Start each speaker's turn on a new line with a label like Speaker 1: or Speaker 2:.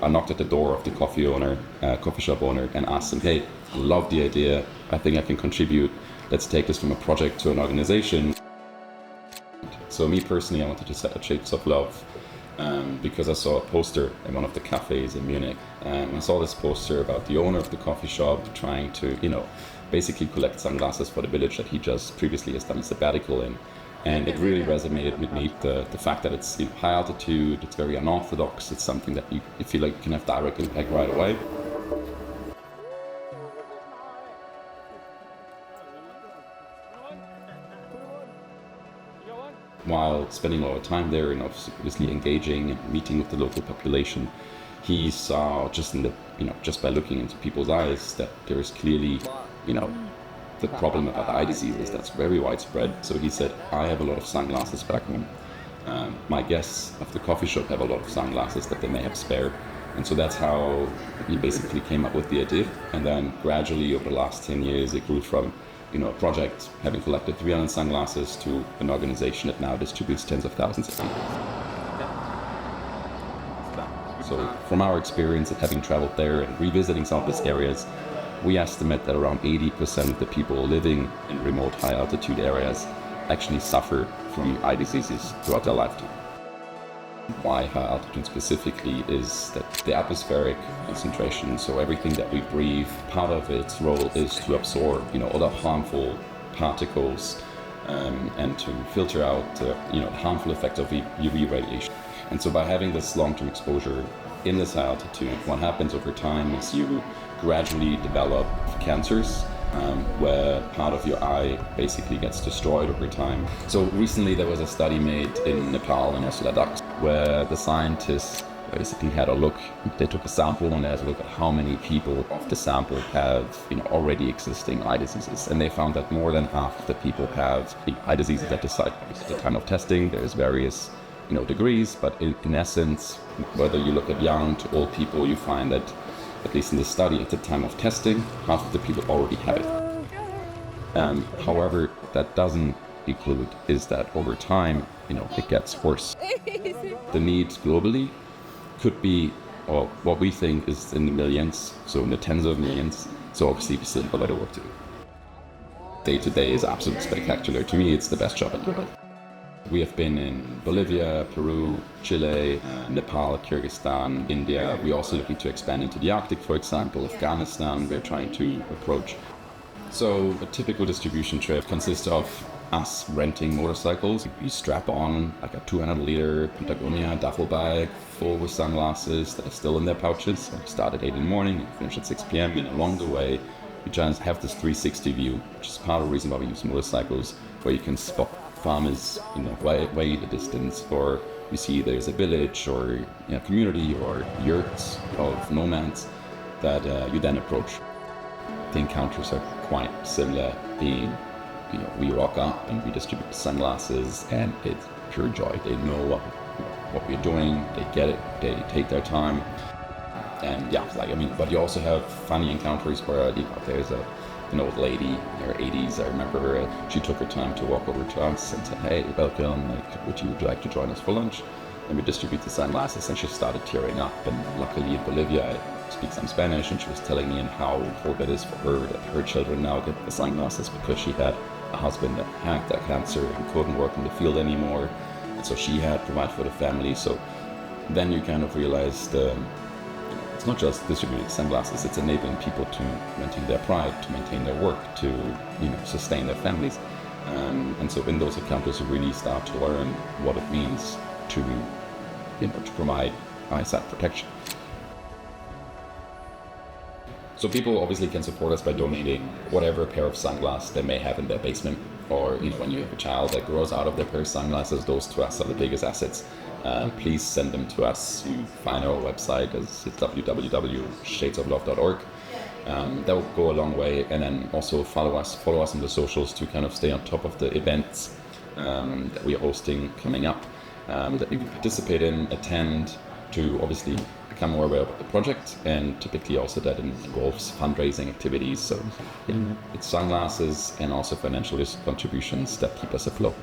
Speaker 1: I knocked at the door of the coffee shop owner, and asked him, hey, I love the idea. I think I can contribute. Let's take this from a project to an organization. So me personally, I wanted to set up Shapes of Love because I saw a poster in one of the cafes in Munich. I saw this poster about the owner of the coffee shop trying to, basically collect sunglasses for the village that he just previously has done a sabbatical in. And it really resonated with me, the fact that it's high altitude, it's very unorthodox, it's something that you feel like you can have direct impact right away. While spending a lot of time there and obviously engaging and meeting with the local population, he saw just by looking into people's eyes that there is clearly, the problem about eye diseases that's very widespread. So he said, I have a lot of sunglasses back home. My guests of the coffee shop have a lot of sunglasses that they may have spare. And so that's how he basically came up with the idea. And then gradually over the last 10 years, it grew from a project having collected 300 sunglasses to an organization that now distributes tens of thousands of people. So from our experience of having traveled there and revisiting some of these areas, we estimate that around 80% of the people living in remote high altitude areas actually suffer from eye diseases throughout their lifetime. Why high altitude specifically is that the atmospheric concentration, so everything that we breathe, part of its role is to absorb, other harmful particles and to filter out, the harmful effects of UV radiation. And so by having this long-term exposure in this high altitude, what happens over time is you gradually develop cancers where part of your eye basically gets destroyed over time. So recently there was a study made in Nepal and also Ladakh where the scientists basically had a look. They took a sample and they had a look at how many people of the sample have already existing eye diseases, and they found that more than half of the people have eye diseases at the time of testing. There's various degrees, but in essence, whether you look at young to old people, you find that at least in the study at the time of testing, half of the people already have it. However, that doesn't include is that over time, it gets worse. The need globally could be, or what we think is in the millions, so in the tens of millions. So obviously we still have a lot of work to do. Day to day is absolutely spectacular. To me, it's the best job in the world. We have been in Bolivia, Peru, Chile, Nepal, Kyrgyzstan, India. We're also looking to expand into the Arctic, for example, Afghanistan. We're trying to approach. So a typical distribution trip consists of us renting motorcycles. We strap on like a 200-liter Patagonia duffel bag full with sunglasses that are still in their pouches. We start at 8 in the morning, we finish at 6 p.m. And along the way, we just have this 360 view, which is part of the reason why we use motorcycles, where you can spot farmers, way in the distance, or you see there's a village or community or yurts of nomads that you then approach. The encounters are quite similar. We rock up and we distribute sunglasses, and it's pure joy. They know what we're doing. They get it. They take their time, and but you also have funny encounters where there's an old lady in her 80s. I remember her, she took her time to walk over to us and said, hey, welcome, would you like to join us for lunch? And we distribute the sunglasses, and she started tearing up. And luckily in Bolivia, I speak some Spanish, and she was telling me how important it is for her that her children now get the sunglasses because she had a husband that had that cancer and couldn't work in the field anymore. And so she had to provide for the family. So then you kind of realize it's not just distributing sunglasses, it's enabling people to maintain their pride, to maintain their work, to sustain their families. And so in those encounters you really start to learn what it means to provide eyesight protection. So people obviously can support us by donating whatever pair of sunglasses they may have in their basement, or when you have a child that grows out of their pair of sunglasses, those to us are the biggest assets. Please send them to us. You find our website as www.shadesoflove.org. That will go a long way. And then also follow us on the socials to kind of stay on top of the events that we are hosting coming up, that you can participate in, attend, to obviously become more aware of the project, and typically also that involves fundraising activities. So it's sunglasses and also financial contributions that keep us afloat.